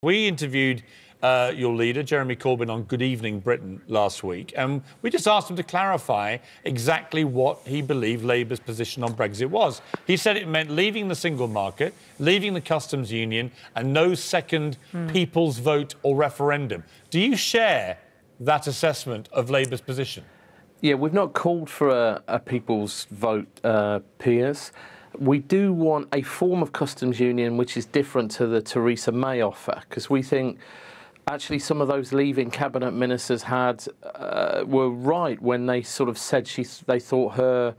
We interviewed your leader, Jeremy Corbyn, on Good Evening Britain last week, and we just asked him to clarify exactly what he believed Labour's position on Brexit was. He said it meant leaving the single market, leaving the customs union, and no second people's vote or referendum. Do you share that assessment of Labour's position? Yeah, we've not called for a people's vote, Piers. We do want a form of customs union which is different to the Theresa May offer, because we think actually some of those leaving cabinet ministers were right when they sort of said they thought her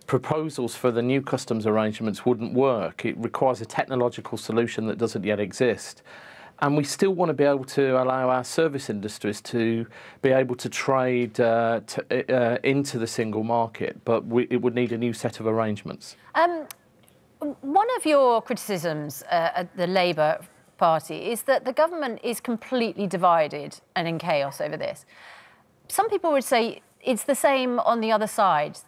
proposals for the new customs arrangements wouldn't work. It requires a technological solution that doesn't yet exist. And we still want to be able to allow our service industries to be able to trade into the single market, but it would need a new set of arrangements. One of your criticisms at the Labour Party is that the government is completely divided and in chaos over this. Some people would say it's the same on the other side.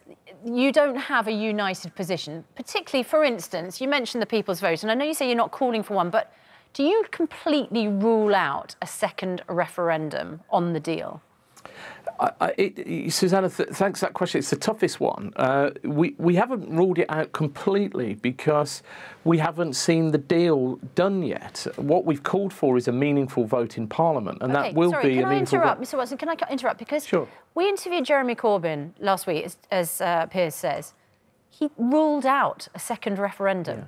You don't have a united position, particularly, for instance, you mentioned the people's vote, and I know you say you're not calling for one, but do you completely rule out a second referendum on the deal? Susanna, thanks for that question. It's the toughest one. We haven't ruled it out completely because we haven't seen the deal done yet. What we've called for is a meaningful vote in Parliament, and that will be a meaningful vote. Mr. Watson, can I interrupt? Because sure. We interviewed Jeremy Corbyn last week, as Piers says. He ruled out a second referendum. Yeah.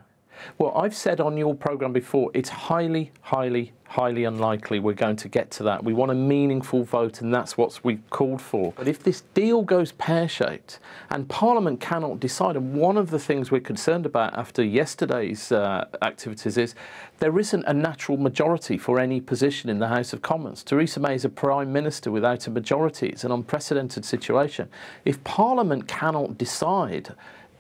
Well, I've said on your programme before, it's highly, highly, highly unlikely we're going to get to that. We want a meaningful vote, and that's what we've called for. But if this deal goes pear-shaped and Parliament cannot decide, and one of the things we're concerned about after yesterday's activities is there isn't a natural majority for any position in the House of Commons. Theresa May is a Prime Minister without a majority. It's an unprecedented situation. If Parliament cannot decide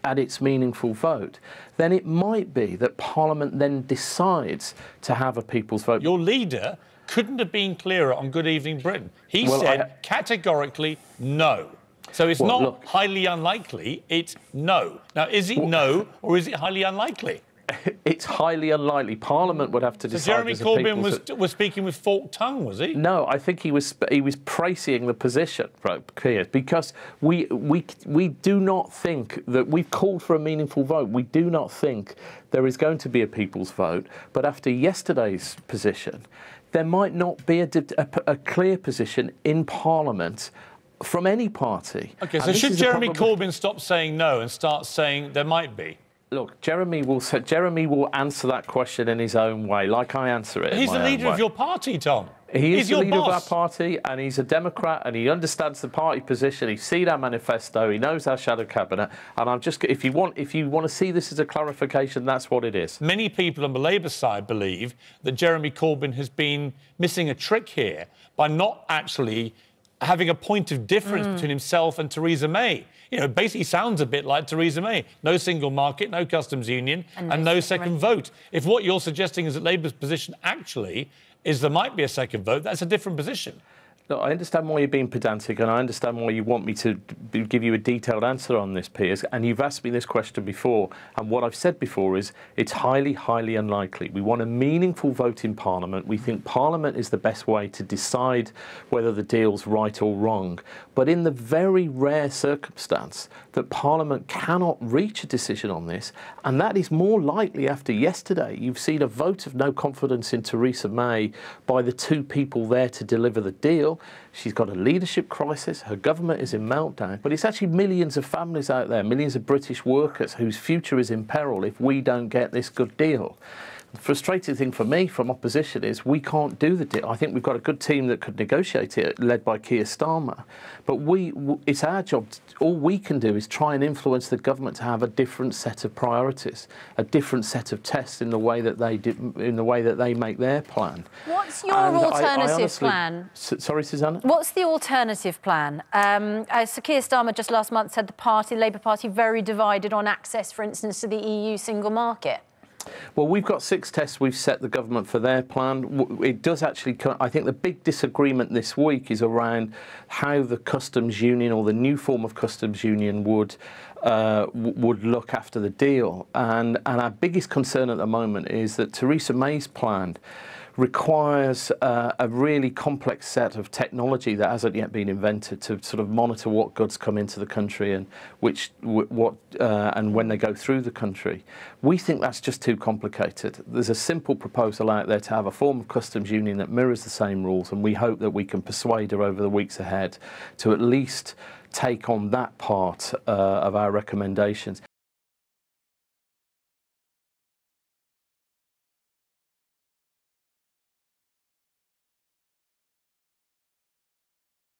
at its meaningful vote, then it might be that Parliament then decides to have a people's vote. Your leader couldn't have been clearer on Good Evening Britain. He said categorically no. So it's not highly unlikely, it's no. Now, is it no or is it highly unlikely? It's highly unlikely. Parliament would have to decide. So Jeremy Corbyn was speaking with forked tongue, was he? No, I think he was praising the position, Piers, because we do not think that we've called for a meaningful vote. We do not think there is going to be a people's vote. But after yesterday's position, there might not be a clear position in Parliament from any party. OK, so should Jeremy Corbyn stop saying no and start saying there might be? Look, Jeremy will answer that question in his own way, like I answer it. He's the leader of your party, Tom. He is the leader of our party, and he's a Democrat, and he understands the party position. He's seen our manifesto. He knows our shadow cabinet. And I'm just, if you want to see this as a clarification, that's what it is. Many people on the Labour side believe that Jeremy Corbyn has been missing a trick here by not actually having a point of difference between himself and Theresa May. You know, it basically sounds a bit like Theresa May. No single market, no customs union, and no second vote. If what you're suggesting is that Labour's position actually is there might be a second vote, that's a different position. Look, I understand why you're being pedantic, and I understand why you want me to give you a detailed answer on this, Piers, and you've asked me this question before, and what I've said before is it's highly, highly unlikely. We want a meaningful vote in Parliament. We think Parliament is the best way to decide whether the deal's right or wrong. But in the very rare circumstance that Parliament cannot reach a decision on this, and that is more likely after yesterday, you've seen a vote of no confidence in Theresa May by the two people there to deliver the deal. She's got a leadership crisis, her government is in meltdown, but it's actually millions of families out there, millions of British workers whose future is in peril if we don't get this good deal. The frustrating thing for me from opposition is we can't do the deal. I think we've got a good team that could negotiate it, led by Keir Starmer. But it's our job. All we can do is try and influence the government to have a different set of priorities, a different set of tests in the way that they make their plan. What's your alternative plan? Sorry, Susanna? What's the alternative plan? Sir Keir Starmer just last month said the Labour Party, very divided on access, for instance, to the EU single market. Well, we've got 6 tests we've set the government for their plan. It does actually, I think the big disagreement this week is around how the customs union or the new form of customs union would look after the deal. And our biggest concern at the moment is that Theresa May's plan requires a really complex set of technology that hasn't yet been invented to sort of monitor what goods come into the country and and when they go through the country. We think that's just too complicated. There's a simple proposal out there to have a form of customs union that mirrors the same rules, and we hope that we can persuade her over the weeks ahead to at least take on that part of our recommendations.